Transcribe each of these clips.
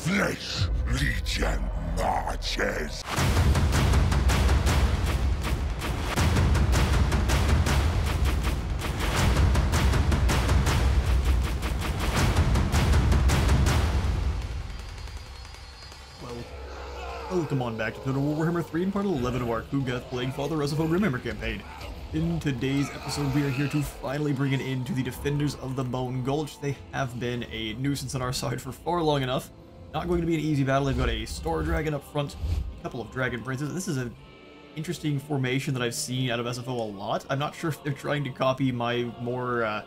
Flesh Legion marches. Welcome on back to Total Warhammer 3 and part 11 of our Kugath Plaguefather SFO Grimmhammer campaign. In today's episode, we are here to finally bring an end to the Defenders of the Bone Gulch. They have been a nuisance on our side for far long enough. Not going to be an easy battle. They've got a Star Dragon up front, a couple of Dragon Princes. This is an interesting formation that I've seen out of SFO a lot. I'm not sure if they're trying to copy my more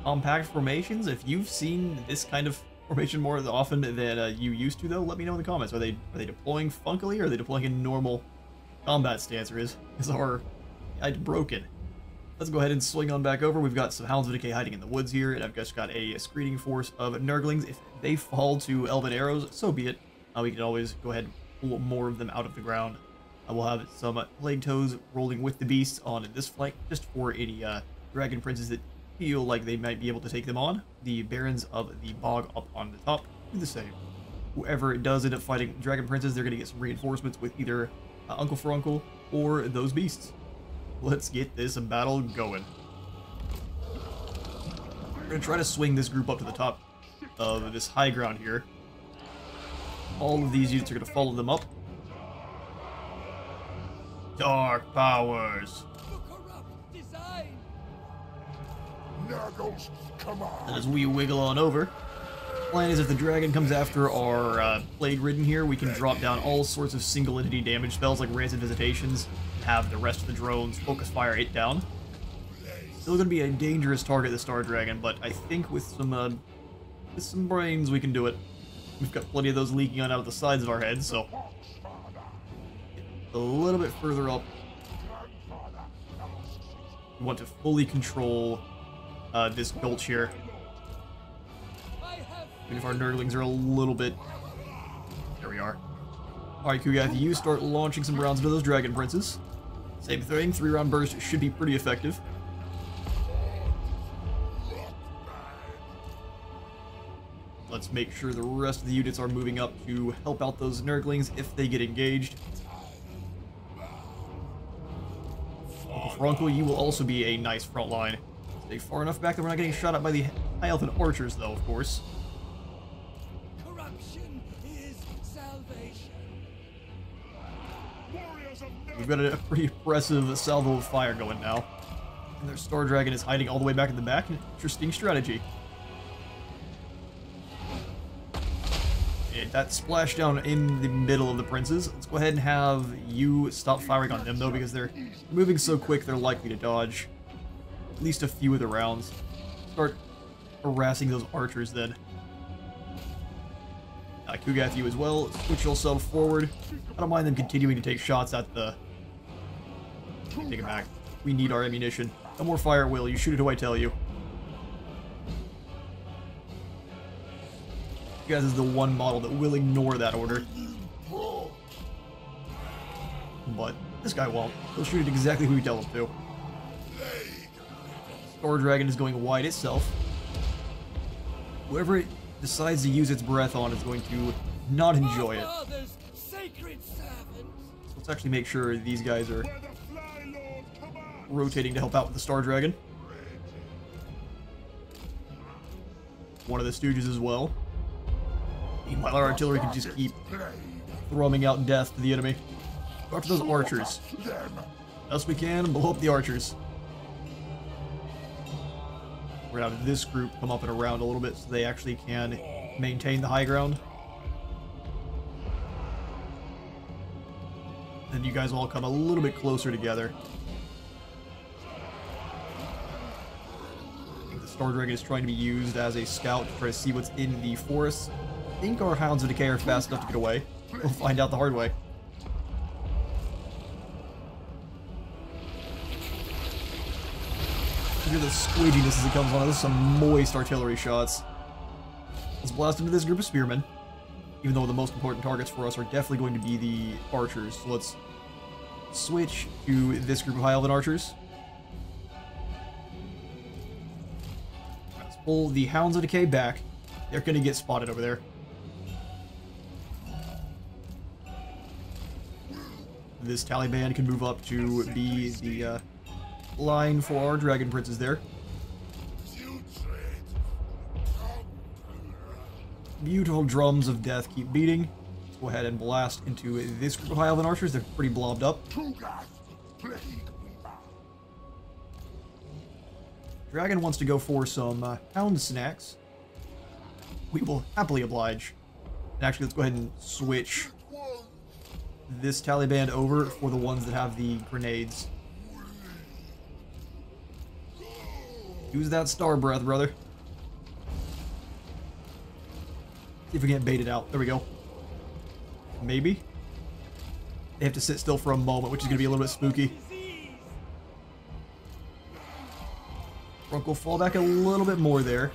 compact formations. If you've seen this kind of formation more often than you used to, though, let me know in the comments. Are they deploying funkily, or are they deploying in normal combat stance, or is our guide broken? Let's go ahead and swing on back over. We've got some Hounds of Decay hiding in the woods here, and I've just got a screening force of Nurglings. If they fall to Elven Arrows, so be it. We can always go ahead and pull more of them out of the ground. We'll have some Plague Toes rolling with the beasts on this flank, just for any Dragon Princes that feel like they might be able to take them on. The Barons of the Bog up on the top do the same. Whoever does end up fighting Dragon Princes, they're going to get some reinforcements with either Uncle for Uncle or those beasts. Let's get this battle going. We're going to try to swing this group up to the top of this high ground here. All of these units are going to follow them up. Dark powers. Nurgle's command. And as we wiggle on over, plan is if the dragon comes after our plague ridden here, we can drop down all sorts of single entity damage spells like Rancid Visitations, and have the rest of the drones focus fire it down. Still going to be a dangerous target, the Star Dragon, but I think with some brains we can do it. We've got plenty of those leaking on out of the sides of our heads, so a little bit further up. We want to fully control this gulch here. Even if our Nurglings are a little bit... There we are. Alright, Kugath, you start launching some rounds into those Dragon Princes. Same thing, 3-round burst should be pretty effective. Let's make sure the rest of the units are moving up to help out those Nurglings if they get engaged. Uncle for Uncle, you will also be a nice front line. Stay far enough back that we're not getting shot at by the High Elfin archers, though, of course. Corruption is salvation. We've got a pretty impressive salvo of fire going now. And their Star Dragon is hiding all the way back in the back. An interesting strategy. And that splashdown in the middle of the princes. Let's go ahead and have you stop firing on them, though, because they're moving so quick they're likely to dodge at least a few of the rounds. Start harassing those archers then. Kugath, you as well. Switch yourself forward. I don't mind them continuing to take shots at the... Take it back. We need our ammunition. No more fire at will. You shoot it who I tell you. Kugath is the one model that will ignore that order. But this guy won't. He'll shoot it exactly who you tell him to. Star Dragon is going wide itself. Whoever it decides to use its breath on is going to not enjoy it. So let's actually make sure these guys are rotating to help out with the Star Dragon. One of the Stooges as well. Meanwhile, our artillery can just keep thrumming out death to the enemy. Go after those archers. Best we can, blow up the archers. We're going to have this group come up and around a little bit so they actually can maintain the high ground. Then you guys all come a little bit closer together. I think the Star Dragon is trying to be used as a scout to try to see what's in the forest. I think our Hounds of Decay are fast enough to get away. We'll find out the hard way. Look at the squeeginess as it comes on. This is some moist artillery shots. Let's blast into this group of spearmen. Even though the most important targets for us are definitely going to be the archers. So let's switch to this group of High Elven archers. Let's pull the Hounds of Decay back. They're going to get spotted over there. This Taliban can move up to be the line for our Dragon Princes there. Beautiful drums of death keep beating. Let's go ahead and blast into this group of High Elven archers. They're pretty blobbed up. Dragon wants to go for some hound snacks. We will happily oblige. And actually, let's go ahead and switch this Taliban over for the ones that have the grenades. Use that star breath, brother. See if we can't bait it out. There we go. Maybe. They have to sit still for a moment, which is going to be a little bit spooky. Brunk will fall back a little bit more there.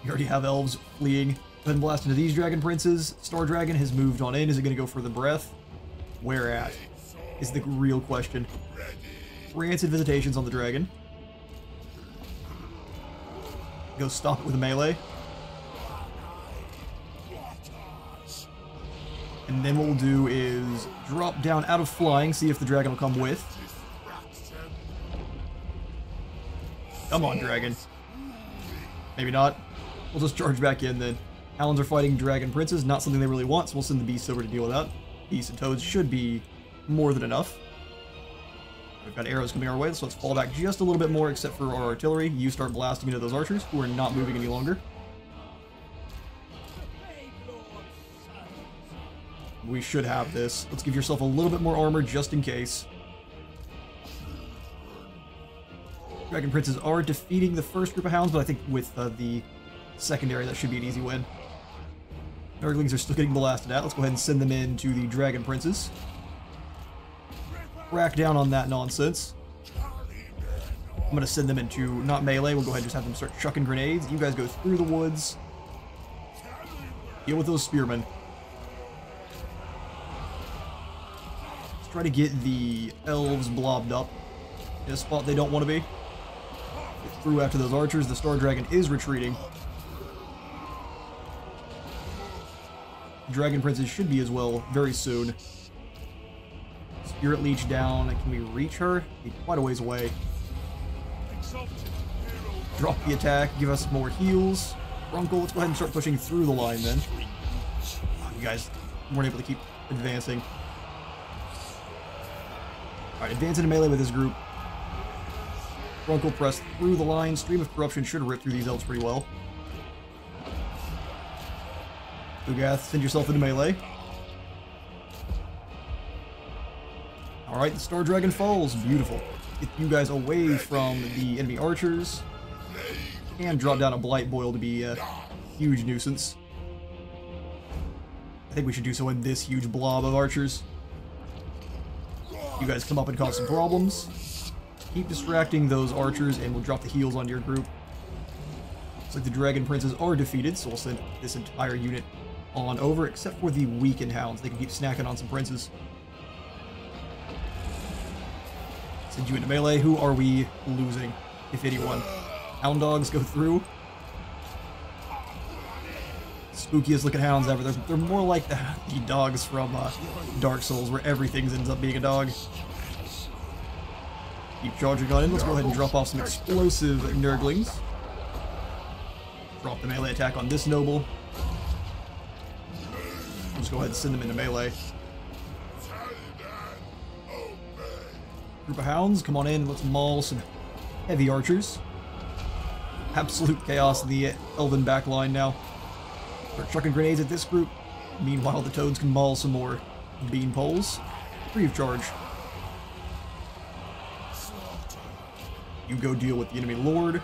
You already have elves fleeing. Go ahead and blast into these Dragon Princes. Star Dragon has moved on in. Is it going to go for the breath? Where at? Is the real question. Rancid Visitations on the Dragon. Go stop it with a melee. And then what we'll do is drop down out of flying, see if the Dragon will come with. Come on, Dragon. Maybe not. We'll just charge back in then. Hounds are fighting Dragon Princes, not something they really want, so we'll send the Beasts over to deal with that. Beasts and Toads should be more than enough. We've got arrows coming our way, so let's fall back just a little bit more except for our artillery. You start blasting into those archers, who are not moving any longer. We should have this. Let's give yourself a little bit more armor just in case. Dragon Princes are defeating the first group of hounds, but I think with the secondary, that should be an easy win. Nurglings are still getting blasted at. Let's go ahead and send them in to the Dragon Princes. Crack down on that nonsense. I'm going to send them into, not melee, we'll go ahead and just have them start chucking grenades. You guys go through the woods. Deal with those spearmen. Let's try to get the elves blobbed up in a spot they don't want to be. Get through after those archers. The Star Dragon is retreating. Dragon Princes should be as well very soon. Spirit Leech down. Can we reach her? Be quite a ways away. Drop the attack. Give us more heals. Runkle, let's go ahead and start pushing through the line then. You guys weren't able to keep advancing. Alright, advance into melee with this group. Runkle press through the line. Stream of Corruption should rip through these elves pretty well. Ugath, send yourself into melee. Alright, the Star Dragon falls. Beautiful. Get you guys away from the enemy archers. And drop down a Blight Boil to be a huge nuisance. I think we should do so in this huge blob of archers. You guys come up and cause some problems. Keep distracting those archers and we'll drop the heals onto your group. Looks like the Dragon Princes are defeated, so we'll send this entire unit on over, except for the weakened hounds. They can keep snacking on some princes. Send you into melee. Who are we losing, if anyone? Hound dogs go through. Spookiest looking hounds ever. They're more like the dogs from Dark Souls, where everything ends up being a dog. Keep charging on in. Let's go ahead and drop off some explosive Nurglings. Drop the melee attack on this noble. Let's go ahead and send them into melee. Group of hounds, come on in. Let's maul some heavy archers. Absolute chaos in the elven backline now. Start chucking grenades at this group. Meanwhile, the toads can maul some more bean poles. Free of charge. You go deal with the enemy lord.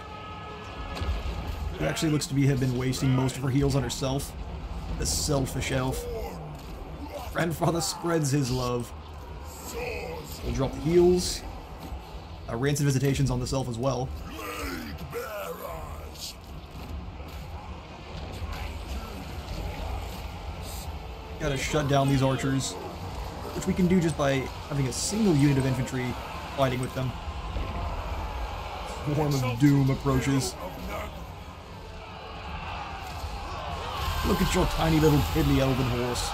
Who actually looks to have been wasting most of her heals on herself. The selfish elf. Grandfather spreads his love. We'll drop the heals. Rancid Visitations on this elf as well. Gotta shut down these archers, which we can do just by having a single unit of infantry fighting with them. Swarm of Doom approaches. Look at your tiny little piddly elven horse.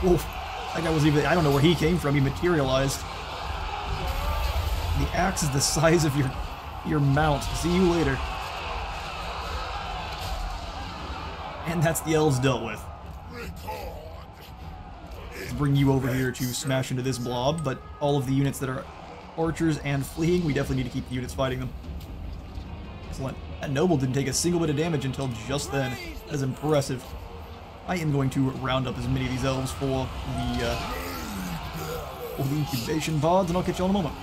Oof. That guy was even... I don't know where he came from. He materialized. The axe is the size of your mount. See you later. And that's the elves dealt with. Let's bring you over here to smash into this blob, but all of the units that are archers and fleeing, we definitely need to keep the units fighting them. Excellent. That noble didn't take a single bit of damage until just then. That is impressive. I am going to round up as many of these elves for the incubation pods, and I'll catch you all in a moment.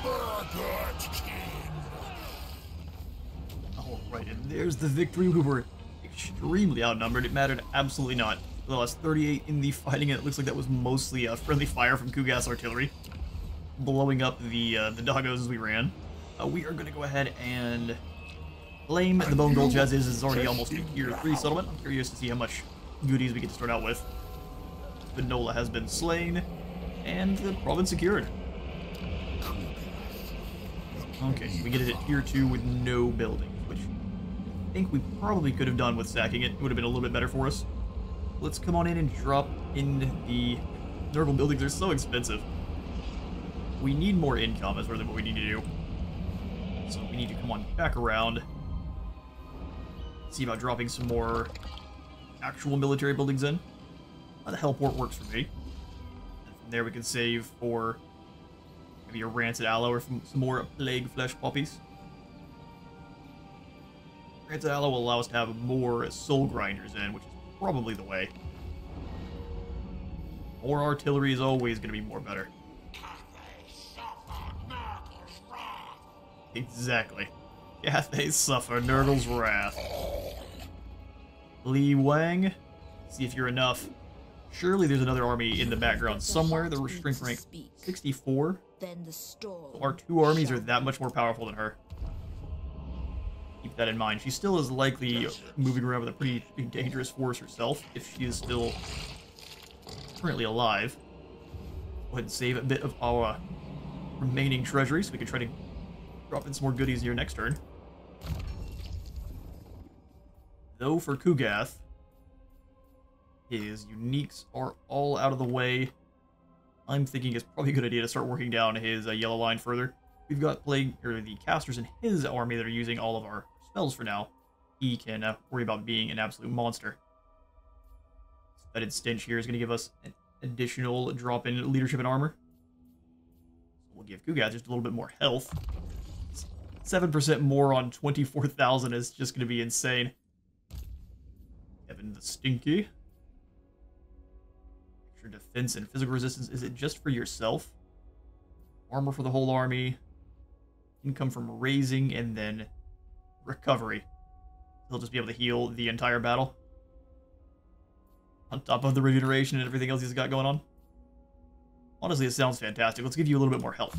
Alright, and there's the victory. We were extremely outnumbered. It mattered absolutely not. We lost 38 in the fighting, and it looks like that was mostly friendly fire from Kugas artillery, blowing up the doggos as we ran. We are going to go ahead and claim the Bone Gulch as is already almost a tier 3 settlement. I'm curious to see how much goodies we get to start out with. Vinola has been slain, and the province secured. Okay, so we get it at tier 2 with no buildings, which I think we probably could have done with sacking it. It would have been a little bit better for us. Let's come on in and drop in the Nurgle buildings. They're so expensive. We need more income is really what we need to do. So we need to come on back around. See about dropping some more actual military buildings in. The Hellport works for me. And from there we can save for maybe a Rancid Aloe or some more Plague Flesh Poppies. Rancid Aloe will allow us to have more Soul Grinders in, which is probably the way. More artillery is always going to be more better. Exactly. Cathay suffer Nurgle's wrath. Li Wang, see if you're enough. Surely there's another army in the background somewhere. The strength rank 64. So our 2 armies are that much more powerful than her. Keep that in mind. She still is likely moving around with a pretty dangerous force herself, if she is still currently alive. Go ahead and save a bit of our remaining treasury so we can try to drop in some more goodies here next turn. Though for Kugath, his uniques are all out of the way. I'm thinking it's probably a good idea to start working down his yellow line further. We've got the casters in his army that are using all of our spells for now. He can worry about being an absolute monster. Fetid Stench here is going to give us an additional drop in leadership and armor. So we'll give Kugath just a little bit more health. 7% more on 24,000 is just going to be insane. Evan the Stinky. Extra defense and physical resistance. Is it just for yourself? Armor for the whole army. Income from raising and then recovery. He'll just be able to heal the entire battle. On top of the regeneration and everything else he's got going on. Honestly, it sounds fantastic. Let's give you a little bit more health.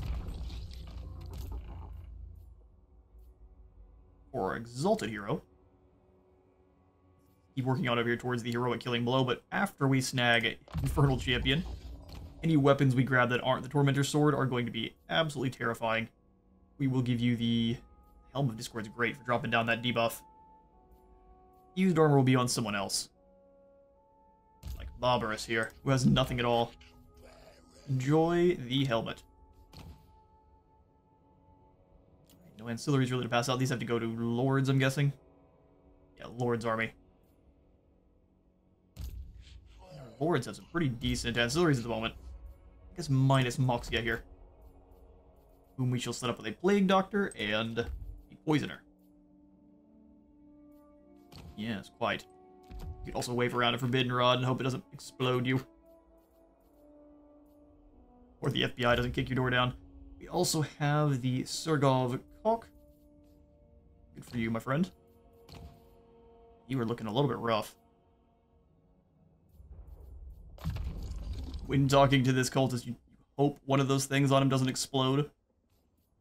For our Exalted Hero. Keep working on over here towards the Heroic Killing Blow, but after we snag Infernal Champion, any weapons we grab that aren't the Tormentor's Sword are going to be absolutely terrifying. We will give you the Helm of Discord's great for dropping down that debuff. Used armor will be on someone else. Like Barbarous here, who has nothing at all. Enjoy the helmet. No ancillaries really to pass out. These have to go to Lords, I'm guessing. Yeah, Lord's army. Lords have some pretty decent ancillaries at the moment. I guess minus Moxia here. Whom we shall set up with a Plague Doctor and a Poisoner. Yes, quite. You can also wave around a Forbidden Rod and hope it doesn't explode you. Or the FBI doesn't kick your door down. We also have the Sergov Cock. Good for you, my friend. You were looking a little bit rough. When talking to this cultist, you hope one of those things on him doesn't explode.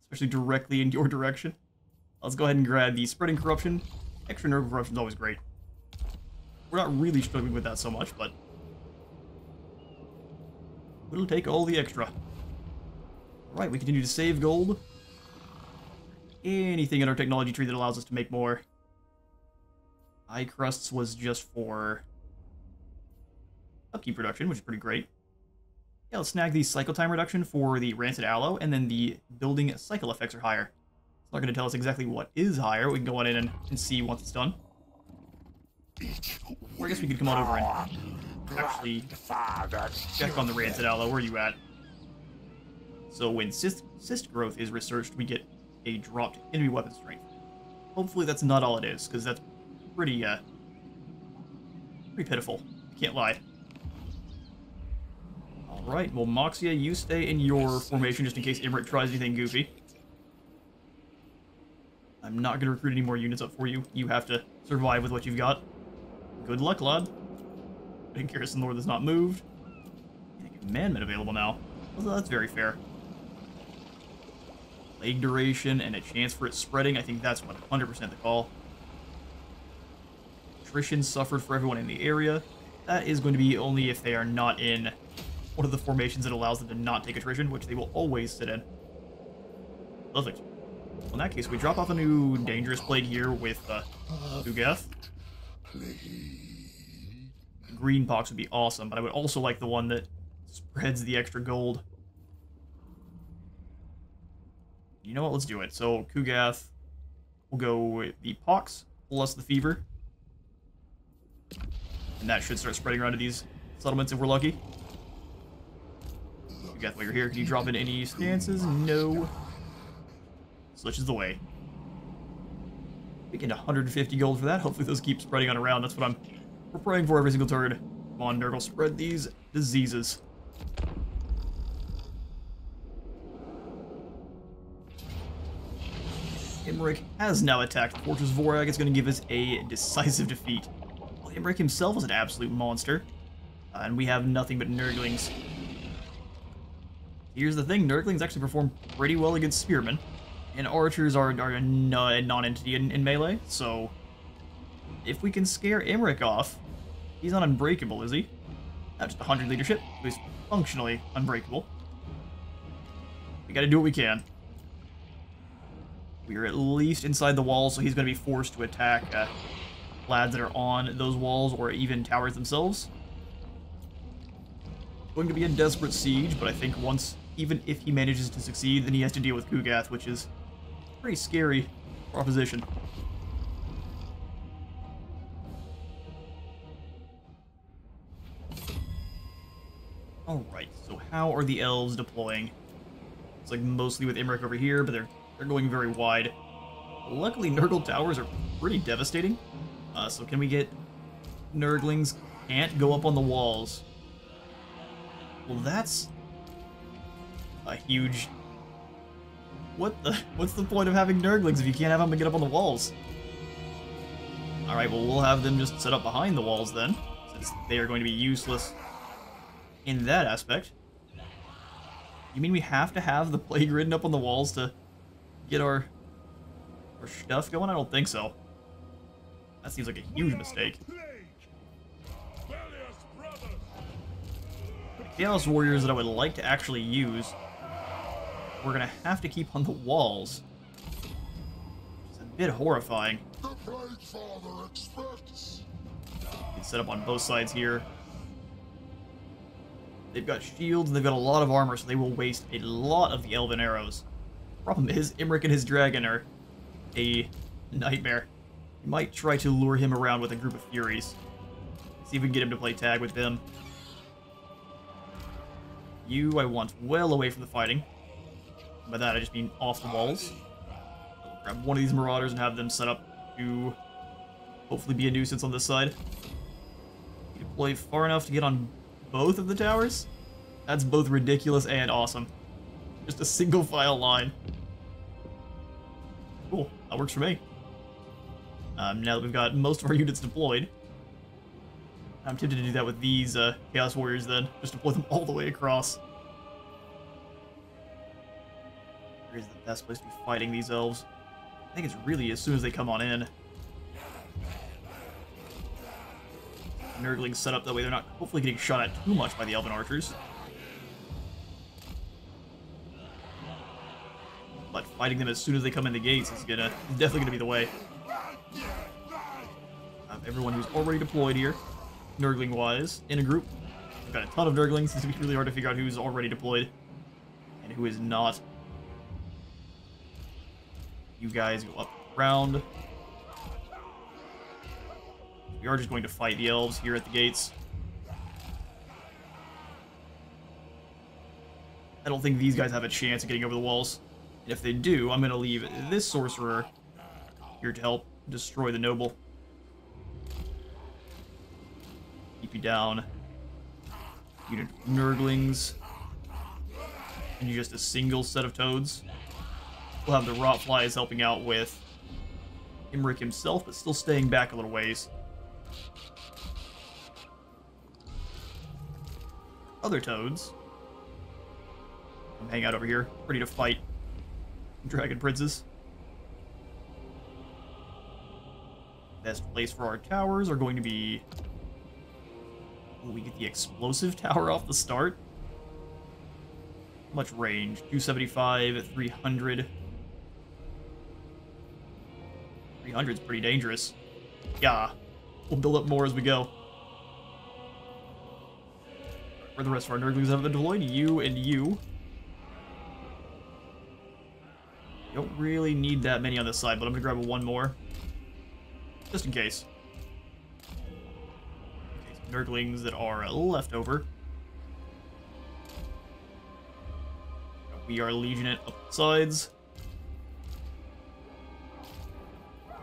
Especially directly in your direction. Let's go ahead and grab the Spreading Corruption. Extra Nerve Corruption is always great. We're not really struggling with that so much, but we'll take all the extra. Alright, we continue to save gold. Anything in our technology tree that allows us to make more. Eye Crusts was just for upkeep production, which is pretty great. Yeah, let's snag the cycle time reduction for the Rancid Aloe, and then the building cycle effects are higher. It's not going to tell us exactly what is higher. We can go on in and see once it's done. Or I guess we could come on over and actually check on the Rancid Aloe. Where are you at? So when cyst growth is researched, we get a dropped enemy weapon strength. Hopefully that's not all it is, because that's pretty pitiful. Can't lie. Alright, well, Moxia, you stay in your formation just in case IMRIK tries anything goofy. I'm not going to recruit any more units up for you. You have to survive with what you've got. Good luck, lad. Big Garrison North is not moved. Commandment available now. Well, that's very fair. Plague duration and a chance for it spreading. I think that's 100% the call. Attrition suffered for everyone in the area. That is going to be only if they are not in one of the formations that allows them to not take attrition, which they will always sit in. Perfect. Well, in that case, we drop off a new dangerous plague here with Ugath. Green pox would be awesome, but I would also like the one that spreads the extra gold. You know what? Let's do it. So, Kugath will go with the pox plus the fever. And that should start spreading around to these settlements if we're lucky. Kugath, while you're here, can you drop in any stances? No. Such is the way. We get 150 gold for that. Hopefully those keep spreading on around. That's what we're praying for every single turn. Come on, Nurgle, spread these diseases. IMRIK has now attacked Fortress Vorag. It's going to give us a decisive defeat. Well, IMRIK himself is an absolute monster. And we have nothing but Nurglings. Here's the thing, Nurglings actually perform pretty well against Spearmen. And archers are a non-entity in melee, so if we can scare IMRIK off, he's not unbreakable, is he? Not just 100 leadership, so he's functionally unbreakable. We gotta do what we can. We are at least inside the walls, so he's gonna be forced to attack lads that are on those walls or even towers themselves. It's going to be a desperate siege, but I think even if he manages to succeed, then he has to deal with Kugath, which is a pretty scary proposition. Alright, so how are the elves deploying? It's like mostly with IMRIK over here, but they're going very wide. Luckily, Nurgle towers are pretty devastating. So can we get Nurglings can't go up on the walls? Well, that's a huge... What's the point of having Nurglings if you can't have them to get up on the walls? Alright, well, we'll have them just set up behind the walls then, since they are going to be useless in that aspect. You mean we have to have the plague ridden up on the walls to get our stuff going? I don't think so. That seems like a huge mistake. The Chaos Warriors that I would like to actually use, we're gonna have to keep on the walls. It's a bit horrifying. The Plaguefather expects. It's set up on both sides here. They've got shields and they've got a lot of armor, so they will waste a lot of the elven arrows. Problem is, IMRIK and his dragon are a nightmare. We might try to lure him around with a group of Furies. See if we can get him to play tag with them. You, I want well away from the fighting. By that, I just mean off the walls. I'll grab one of these Marauders and have them set up to hopefully be a nuisance on this side. You deploy far enough to get on both of the towers? That's both ridiculous and awesome. Just a single file line. Cool, that works for me. Now that we've got most of our units deployed, I'm tempted to do that with these Chaos Warriors then. Just deploy them all the way across. Where's the best place to be fighting these elves? I think it's really as soon as they come on in. Nurglings set up that way they're not hopefully getting shot at too much by the elven archers. But fighting them as soon as they come in the gates is definitely gonna be the way. Everyone who's already deployed here, Nurgling-wise, in a group. We've got a ton of Nurglings. It's going to be really hard to figure out who's already deployed and who is not. You guys go up around. We are just going to fight the elves here at the gates. I don't think these guys have a chance of getting over the walls. And if they do, I'm going to leave this sorcerer here to help destroy the noble. Keep you down. Unit of Nurglings. And just a single set of toads. We'll have the Rotflies helping out with IMRIK himself, but still staying back a little ways. Other toads. Hang out over here, ready to fight dragon princes. Best place for our towers are going to be... Oh, we get the explosive tower off the start. How much range? 275, 300. 300 is pretty dangerous. Yeah, we'll build up more as we go. Where the rest of our Nurglings have been deployed? You and you. Don't really need that many on this side, but I'm going to grab one more. Just in case. Okay, some Nurglings that are left over. We are Legionate up the sides.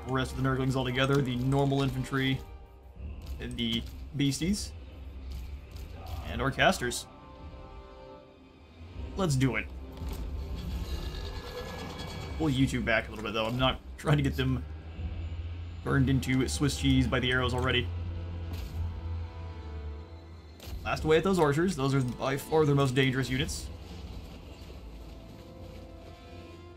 The rest of the Nurglings all together, the normal infantry, and the beasties. And our casters. Let's do it. Pull you two back a little bit, though. I'm not trying to get them turned into Swiss cheese by the arrows already. Blast away at those archers. Those are by far their most dangerous units.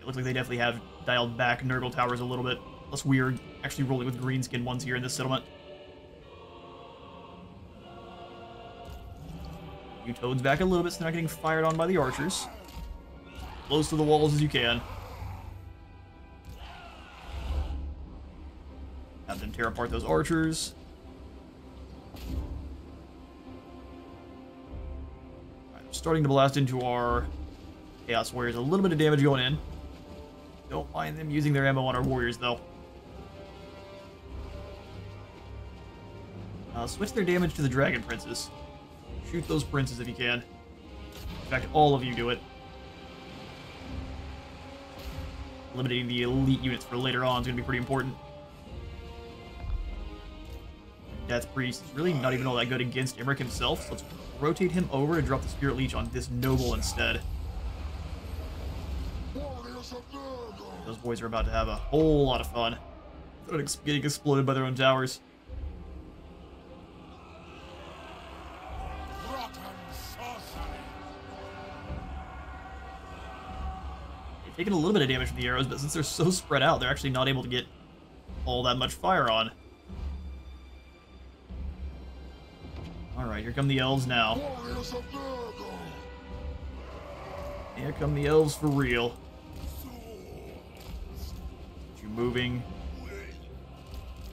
It looks like they definitely have dialed back Nurgle towers a little bit. Less weird, actually rolling with greenskin ones here in this settlement. You toads back a little bit so they're not getting fired on by the archers. Close to the walls as you can. Have them tear apart those archers. Alright, starting to blast into our Chaos Warriors. A little bit of damage going in. Don't mind them using their ammo on our warriors, though. Switch their damage to the Dragon Princes. Shoot those princes if you can. In fact, all of you do it. Eliminating the elite units for later on is going to be pretty important. Death Priest is really not even all that good against IMRIK himself, so let's rotate him over and drop the Spirit Leech on this noble instead. Those boys are about to have a whole lot of fun. They're getting exploded by their own towers. They've taken a little bit of damage from the arrows, but since they're so spread out, they're actually not able to get all that much fire on. Alright, here come the elves now. Here come the elves for real. Get you moving.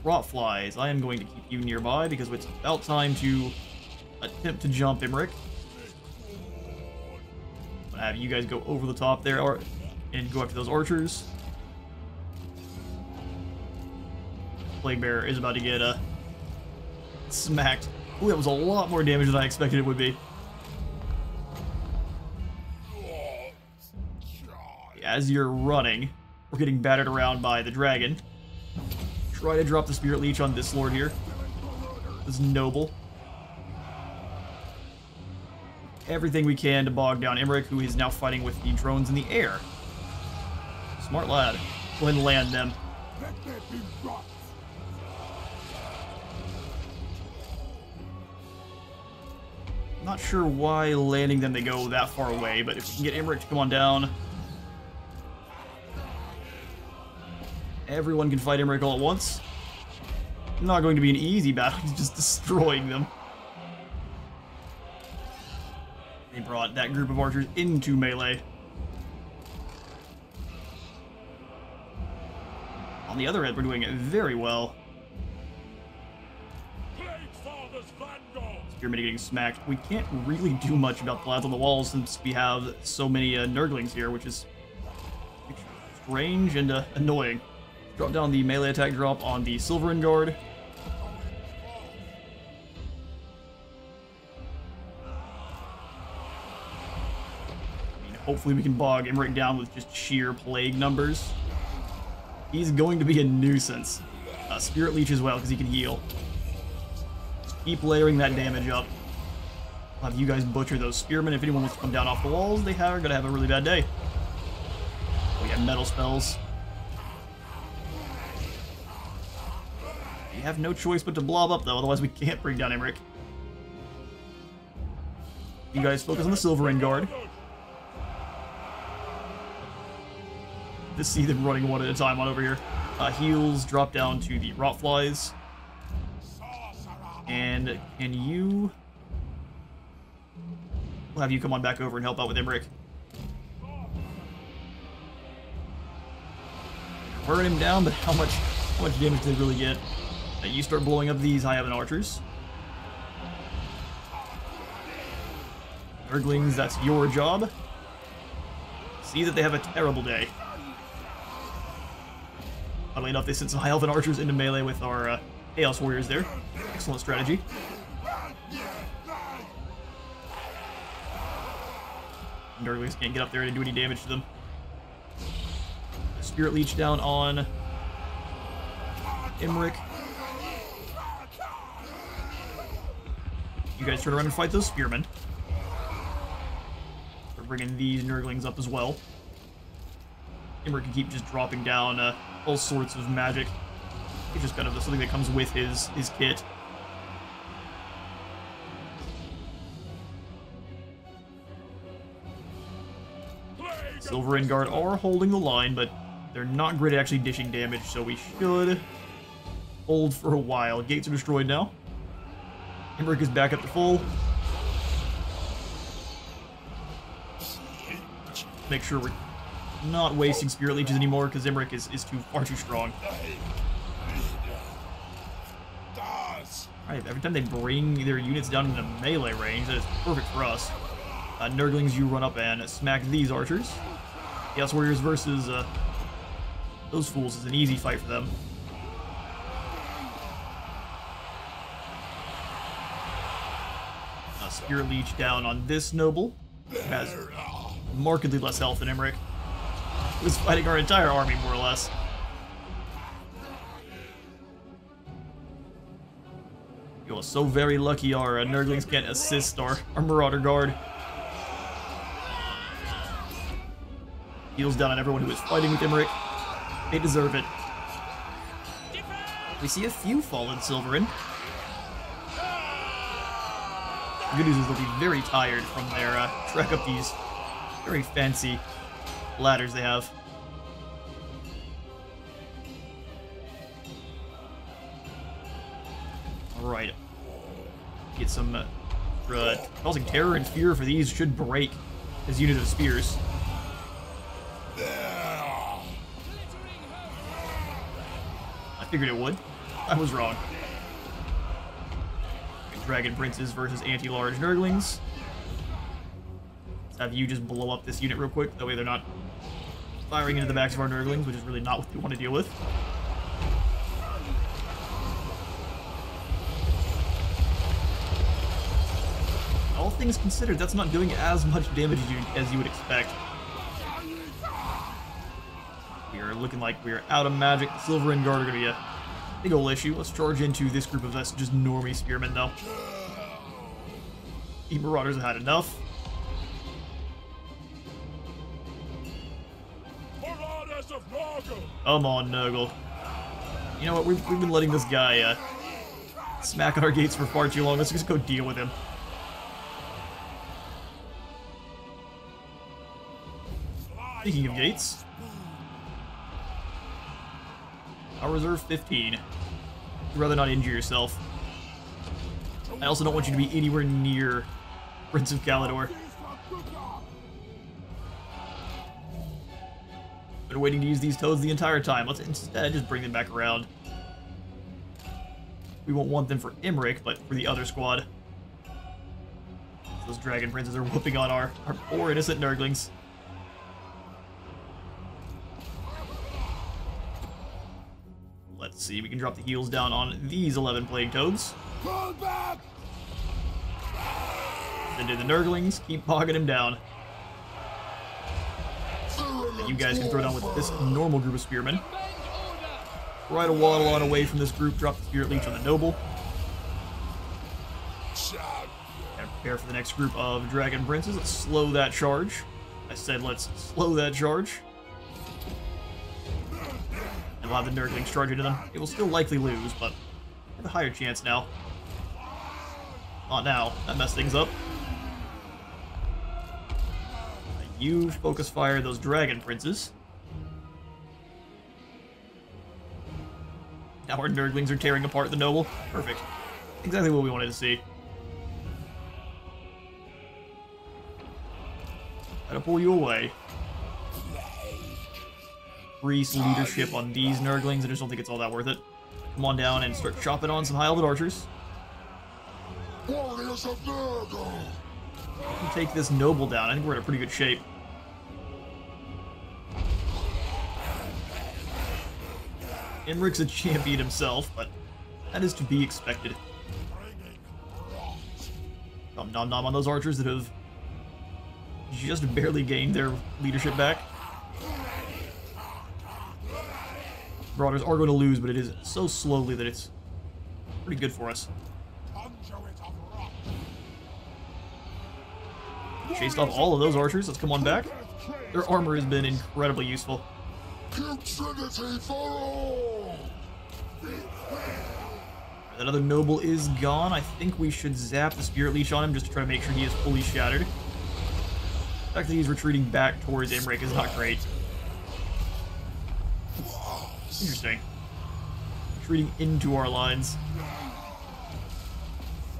Rotflies, I am going to keep you nearby because it's about time to attempt to jump IMRIK. I'm gonna have you guys go over the top there and go after those archers. Plague Bearer is about to get smacked. Ooh, that was a lot more damage than I expected it would be. As you're running, we're getting battered around by the dragon. Try to drop the Spirit Leech on this lord here. This noble. Everything we can to bog down IMRIK, who is now fighting with the drones in the air. Smart lad. Go ahead and land them. Not sure why landing them they go that far away, but if we can get IMRIK to come on down, everyone can fight IMRIK all at once. Not going to be an easy battle, he's just destroying them. They brought that group of archers into melee. On the other end, we're doing very well. Spearmen getting smacked. We can't really do much about the lads on the walls since we have so many Nurglings here, which is strange and annoying. Drop down the melee attack drop on the Silverin Guard. Hopefully we can bog IMRIK down with just sheer plague numbers. He's going to be a nuisance. Spirit Leech as well, because he can heal. Just keep layering that damage up. I'll have you guys butcher those spearmen. If anyone wants to come down off the walls, they are going to have a really bad day. We have metal spells. We have no choice but to blob up, though, otherwise we can't bring down IMRIK. You guys focus on the Silverin Guard. Just see them running one at a time on over here. Heals drop down to the Rotflies. And can you... We'll have you come on back over and help out with IMRIK. Burn him down, but how much damage do they really get? You start blowing up these High Heaven Archers. Nurglings, that's your job. See that they have a terrible day. Funnily enough, they sent some High Elven Archers into melee with our Chaos Warriors there. Excellent strategy. Nurglings can't get up there and do any damage to them. Spirit Leech down on IMRIK. You guys turn around and fight those Spearmen. We're bringing these Nurglings up as well. IMRIK can keep just dropping down all sorts of magic. It's just kind of something that comes with his kit. Silverin Guard are holding the line, but they're not great at actually dishing damage, so we should hold for a while. Gates are destroyed now. IMRIK is back up to full. Make sure we're not wasting Spirit Leeches anymore, because IMRIK is far too strong. Alright, every time they bring their units down into melee range, that is perfect for us. Nurglings, you run up and smack these archers. Chaos Warriors versus those fools is an easy fight for them. Spirit Leech down on this noble. Has markedly less health than IMRIK. He was fighting our entire army, more or less. You're so very lucky our Nurglings can't assist our Marauder Guard. Heals down on everyone who is fighting with IMRIK. They deserve it. We see a few fallen Silverin. The good news is they'll be very tired from their trek up these very fancy ladders they have. Alright. Get some causing terror and fear for these should break his unit of spears. I figured it would. I was wrong. Dragon Princes versus anti-large Nurglings. Let's have you just blow up this unit real quick. That way they're not firing into the backs of our Nurglings, which is really not what we want to deal with. All things considered, that's not doing as much damage as you would expect. We are looking like we are out of magic. The Silverin Guard are going to be a big ol' issue. Let's charge into this group of us, just normie spearmen, though. The Marauders have had enough. Come on, Nurgle. You know what? We've been letting this guy smack at our gates for far too long. Let's just go deal with him. Speaking of gates, I'll reserve 15. You'd rather not injure yourself. I also don't want you to be anywhere near Prince of Calidor. Been waiting to use these toads the entire time. Let's instead just bring them back around. We won't want them for IMRIK, but for the other squad. Those dragon princes are whooping on our poor innocent Nurglings. Let's see, we can drop the heals down on these 11 Plague Toads. Pull back! Then do the Nurglings, keep bogging him down. And you guys can throw down with this normal group of spearmen. Try to waddle on away from this group, drop the Spirit Leech on the Noble. And prepare for the next group of Dragon Princes. Let's slow that charge. I said let's slow that charge. And we'll have the Nurglings charge into them. It will still likely lose, but have a higher chance now. Not now. That messed things up. You focus fire those Dragon Princes. Now our Nurglings are tearing apart the Noble. Perfect. Exactly what we wanted to see. Gotta pull you away. Increase leadership on these Nurglings. I just don't think it's all that worth it. Come on down and start chopping on some High Elven Archers. Warriors of Nurgle! We take this Noble down. I think we're in a pretty good shape. IMRIK's a champion himself, but that is to be expected. Nom nom nom on those archers that have just barely gained their leadership back. Marauders are going to lose, but it is so slowly that it's pretty good for us. Chased off all of those archers. Let's come on back. Their armor has been incredibly useful. Trinity for all! That other Noble is gone. I think we should zap the Spirit Leech on him just to try to make sure he is fully shattered. The fact that he's retreating back towards IMRIK is not great. Interesting. Retreating into our lines.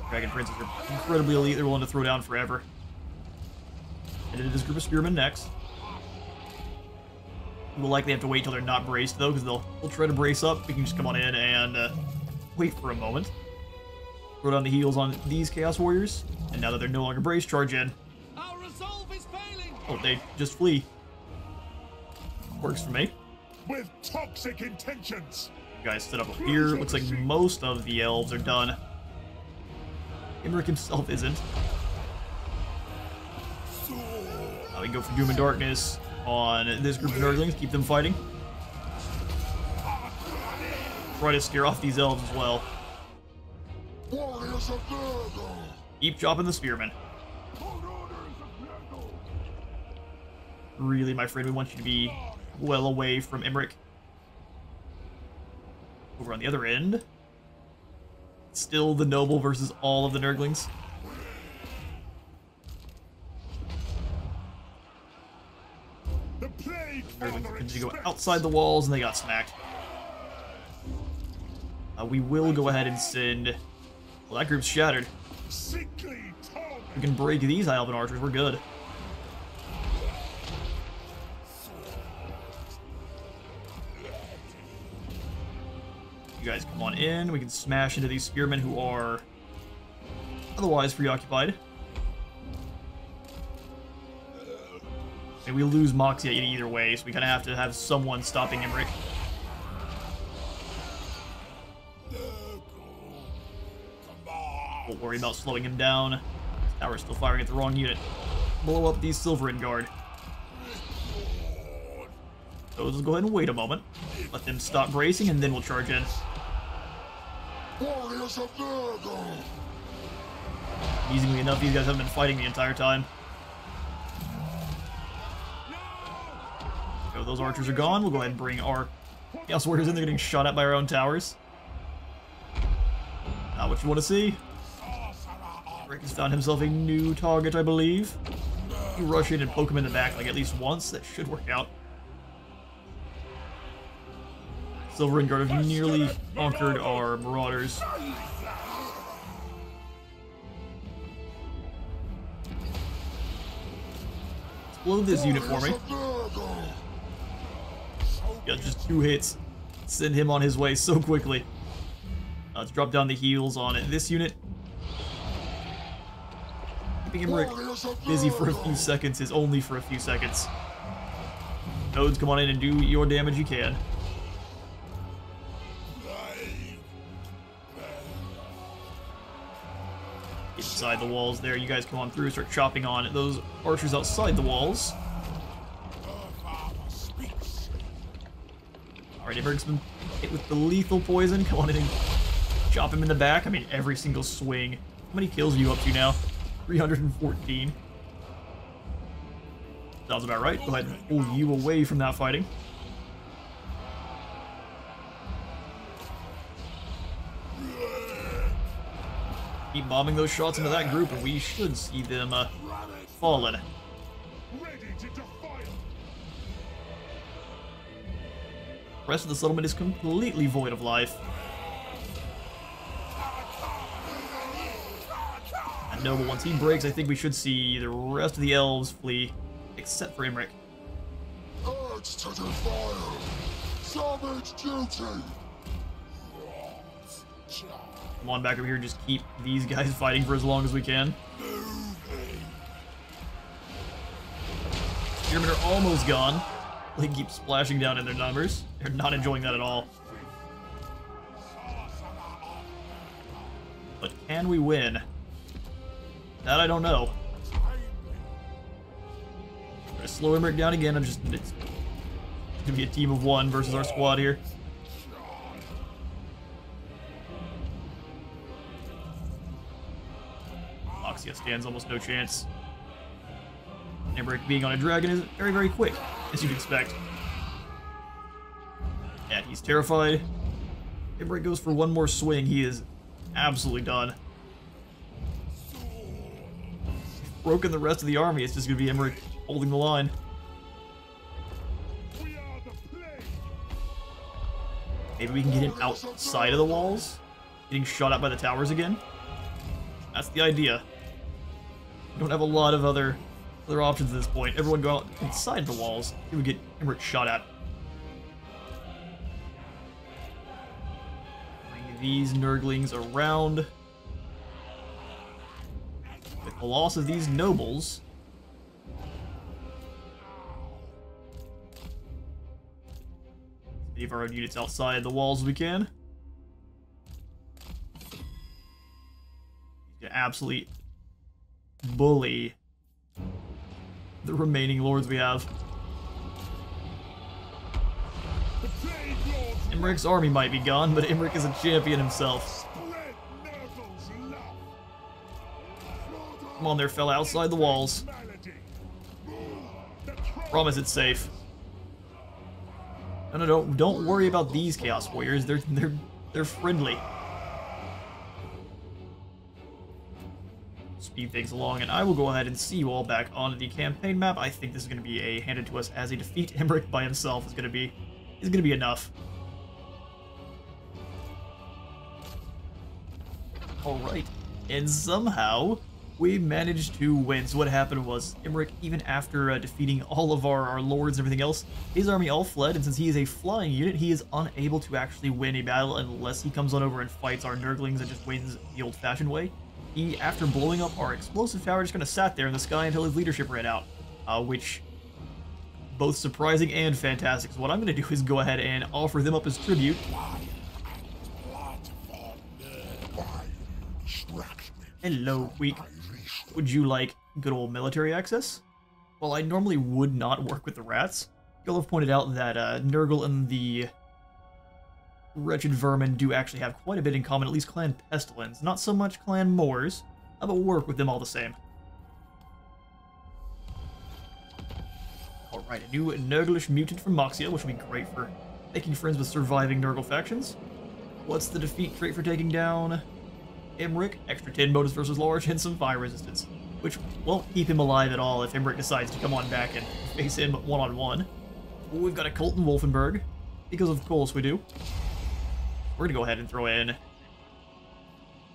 Dragon Princes are incredibly elite. They're willing to throw down forever. And it is group of Spearmen next. We'll likely have to wait till they're not braced, though, because they'll try to brace up. We can just come on in and wait for a moment. Throw down the heals on these Chaos Warriors. And now that they're no longer braced, charge in. Our resolve is failing. Oh, they just flee. Works for me. With toxic intentions! You guys set up here. Looks like most of the elves are done. IMRIK himself isn't. Now we can go for Doom and Darkness on this group of Nurglings. Keep them fighting. Try to scare off these elves as well. Warriors of Nurgle! Keep chopping the Spearmen. Really, my friend, we want you to be well away from IMRIK. Over on the other end. Still the Noble versus all of the Nurglings. The Plaguefather Nurglings to go outside the walls, and they got smacked. We will go ahead and send... Well, that group's shattered. We can break these High Elven Archers, we're good. You guys come on in, we can smash into these Spearmen who are otherwise preoccupied. And we lose Moxia in either way, so we kind of have to have someone stopping IMRIK. Don't worry about slowing him down. Now we're still firing at the wrong unit. Blow up these Silverin Guard. So let's go ahead and wait a moment. Let them stop bracing, and then we'll charge in. Warriors of Nurgle! Easily enough, these guys haven't been fighting the entire time. So those archers are gone. We'll go ahead and bring our Chaos Warriors in. They're getting shot at by our own towers. Not what you want to see. Rick has found himself a new target, I believe. You rush in and poke him in the back like at least once. That should work out. Silverin Guard have nearly conquered our Marauders. Explode this unit for me. Yeah, just 2 hits. Send him on his way so quickly. Let's drop down the heals on this unit. Keeping IMRIK busy for a few seconds is only for a few seconds. Nodes, come on in and do your damage you can. Inside the walls there, you guys come on through, start chopping on those archers outside the walls. Alright, IMRIK's been hit with the lethal poison. Come on in and chop him in the back. I mean, every single swing. How many kills are you up to now? 314. Sounds about right. Go ahead and pull you away from that fighting. Keep bombing those shots into that group, and we should see them falling. The rest of the settlement is completely void of life. And Noble, once he breaks, I think we should see the rest of the elves flee, except for IMRIK. Urge to defile. Savage duty. Come on back over here and just keep these guys fighting for as long as we can. Spearmen are almost gone. They keep splashing down in their numbers. They're not enjoying that at all. But can we win? That I don't know. I'm gonna slow IMRIK down again. It's gonna be a team of one versus our squad here. Moxia stands almost no chance. IMRIK being on a dragon is very, very quick, as you'd expect. Yeah, he's terrified. IMRIK goes for one more swing. He is absolutely done. Broken the rest of the army. It's just going to be IMRIK holding the line. Maybe we can get him outside of the walls, getting shot at by the towers again. That's the idea. We don't have a lot of other options at this point. Everyone go out inside the walls. He would get IMRIK shot at. Bring these Nurglings around. With the loss of these nobles, leave our own units outside the walls as we can. To absolutely bully the remaining lords we have. IMRIK's army might be gone, but IMRIK is a champion himself. Come on there, fella, outside the walls. Promise it's safe. No, don't worry about these Chaos Warriors. They're friendly. Speed things along, and I will go ahead and see you all back on the campaign map. I think this is going to be handed to us as a defeat. IMRIK by himself is going to be enough. All right, and somehow we managed to win. So what happened was IMRIK, even after defeating all of our lords and everything else, his army all fled, and since he is a flying unit, he is unable to actually win a battle unless he comes on over and fights our Nurglings and just wins the old-fashioned way. He, after blowing up our explosive tower, just kind of sat there in the sky until his leadership ran out, which both surprising and fantastic. So what I'm going to do is go ahead and offer them up as tribute. Hello, Weak. Would you like good old military access? Well, I normally would not work with the rats. You'll have pointed out that Nurgle and the wretched vermin do actually have quite a bit in common, at least Clan Pestilence. Not so much Clan Moors, but we'll work with them all the same. Alright, a new Nurglish mutant from Moxia, which will be great for making friends with surviving Nurgle factions. What's the defeat trait for taking down IMRIK? Extra 10 bonus versus large and some fire resistance, which won't keep him alive at all if IMRIK decides to come on back and face him one-on-one. We've got a cult in Wolfenburg, because of course we do. We're going to go ahead and throw in...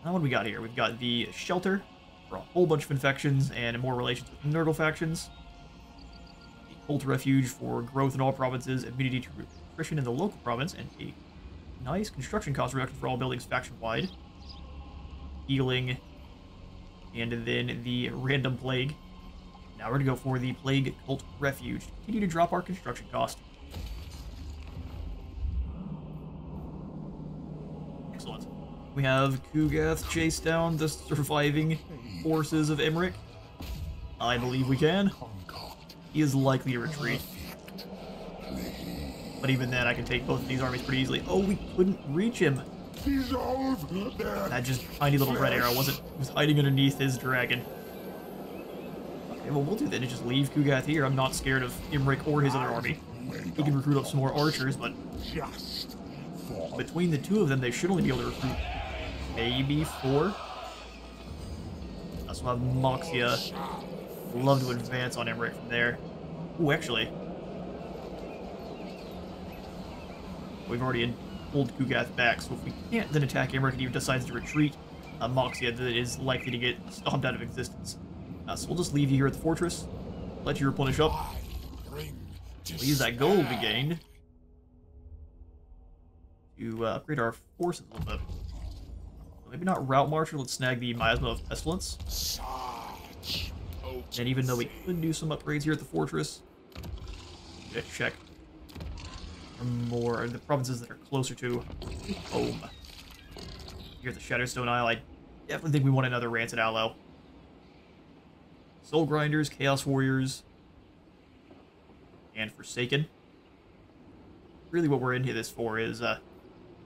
What do we got here? We've got the Shelter for a whole bunch of infections and more relations with Nurgle factions. The Cult Refuge for growth in all provinces, immunity to attrition in the local province, and a Nice construction cost reduction for all buildings faction-wide. Healing. And then the random plague. Now we're going to go for the Plague Cult Refuge. Continue to drop our construction cost. Excellent. We have Kugath chase down the surviving forces of IMRIK. I believe we can. He is likely to retreat. But even then, I can take both of these armies pretty easily. Oh, we couldn't reach him. That just tiny little red arrow was hiding underneath his dragon. Okay, well, we'll do that and just leave Kugath here. I'm not scared of IMRIK or his other army. He can recruit up some more archers, but between the two of them, they should only be able to recruit maybe 4. Also have Moxia. Love to advance on IMRIK from there. Ooh, actually, we've already pulled Kugath back, so if we can't then attack IMRIK and he decides to retreat, Moxia is likely to get stomped out of existence. So we'll just leave you here at the fortress, let you replenish up. We'll use that gold we gained to upgrade our forces a little bit. Maybe not Route Marcher, let's snag the Miasma of Pestilence. And even though we could do some upgrades here at the fortress, let's check for more the provinces that are closer to home. Here at the Shatterstone Isle, I definitely think we want another Rancid Aloe. Soul Grinders, Chaos Warriors, and Forsaken. Really what we're into this for is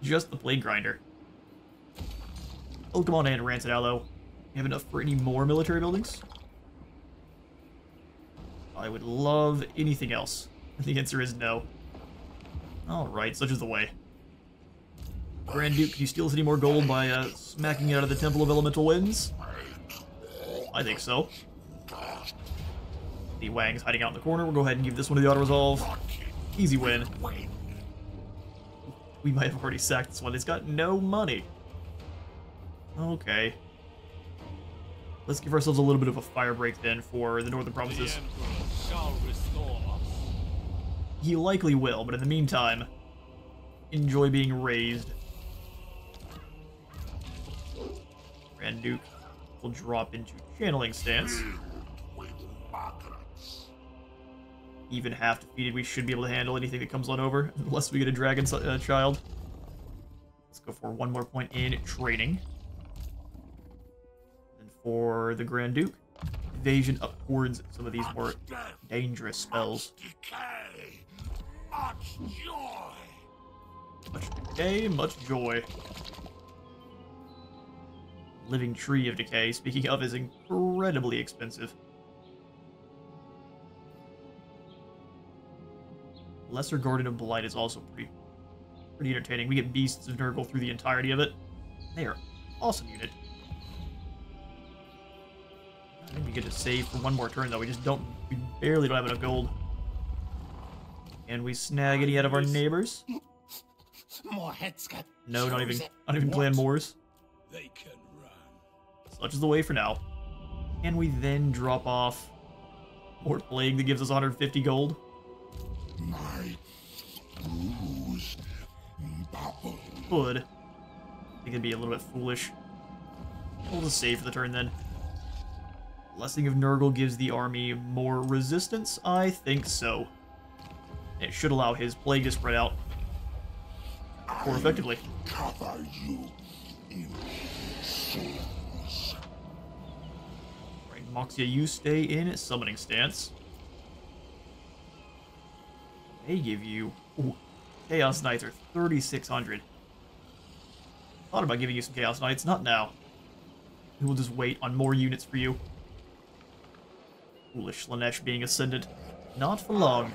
just the Plague Grinder. Pokemon and Rancid Aloe. We have enough for any more military buildings? I would love anything else. The answer is no. Alright, such is the way. Grand Duke, can you steal us any more gold by smacking it out of the Temple of Elemental Winds? I think so. The Wang's hiding out in the corner. We'll go ahead and give this one to the auto-resolve. Easy win. We might have already sacked this one. It's got no money. Okay. Let's give ourselves a little bit of a fire break then for the northern provinces. He likely will, but in the meantime, enjoy being raised. Grand Duke will drop into channeling stance. Even half defeated, we should be able to handle anything that comes on over, unless we get a dragon child. Let's go for one more point in training. And for the Grand Duke, evasion up towards some of these more dangerous spells. Much decay, much joy. Living Tree of Decay, speaking of, is incredibly expensive. Lesser Garden of Blight is also pretty entertaining. We get Beasts of Nurgle through the entirety of it. They are awesome unit. I think we get to save for one more turn though. We barely don't have enough gold. And we snag any out of our neighbors? No, not even Clan Moors. They can run. Such is the way for now. Can we then drop off more Plague that gives us 150 gold? Could. I think it'd be a little bit foolish. We'll just save for the turn then. Blessing of Nurgle gives the army more resistance? I think so. It should allow his plague to spread out more effectively. Cover you in souls. Right, Moxia, you stay in summoning stance. They give you... Ooh, Chaos Knights are 3,600. Thought about giving you some Chaos Knights, not now. We will just wait on more units for you. Foolish Slanesh being ascended. Not for long.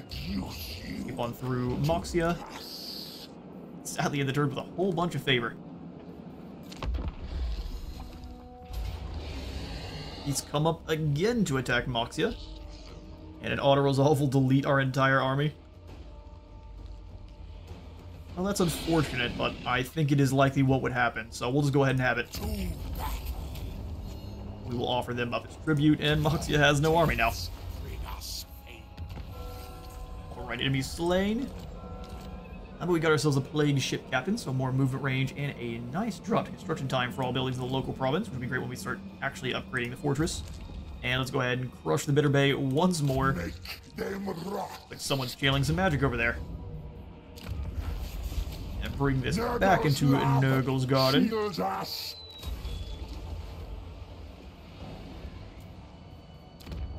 Keep on through Moxia. Sadly in the turn with a whole bunch of favor. He's come up again to attack Moxia. And an auto-resolve will delete our entire army. Well, that's unfortunate, but I think it is likely what would happen, so we'll just go ahead and have it. We will offer them up as tribute, and Moxia has no army now. Alright, enemy slain. But we got ourselves a plague ship captain, so more movement range and a nice drop to construction time for all buildings in the local province, which would be great when we start actually upgrading the fortress. And let's go ahead and crush the Bitter Bay once more. Make them rot. Like someone's channeling some magic over there. And bring this back into Nurgle's garden. Shields us.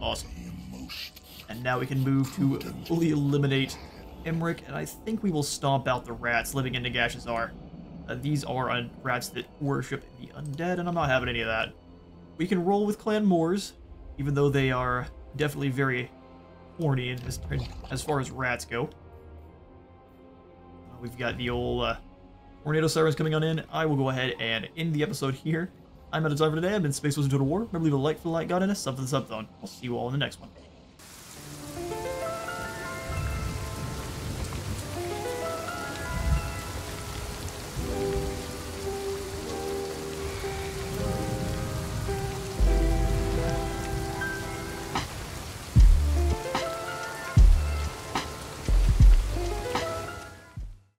Awesome. The most And now we can move to fully eliminate IMRIK, and I think we will stomp out the rats living in Nagashazar. These are rats that worship the undead, and I'm not having any of that. We can roll with Clan Moors, even though they are definitely very horny as far as rats go. We've got the old Tornado Sirens coming on in. I will go ahead and end the episode here. I'm out of time for today. I've been Space Wars in Total War. Remember, leave a like for the light god in us, sub for the sub zone. I'll see you all in the next one.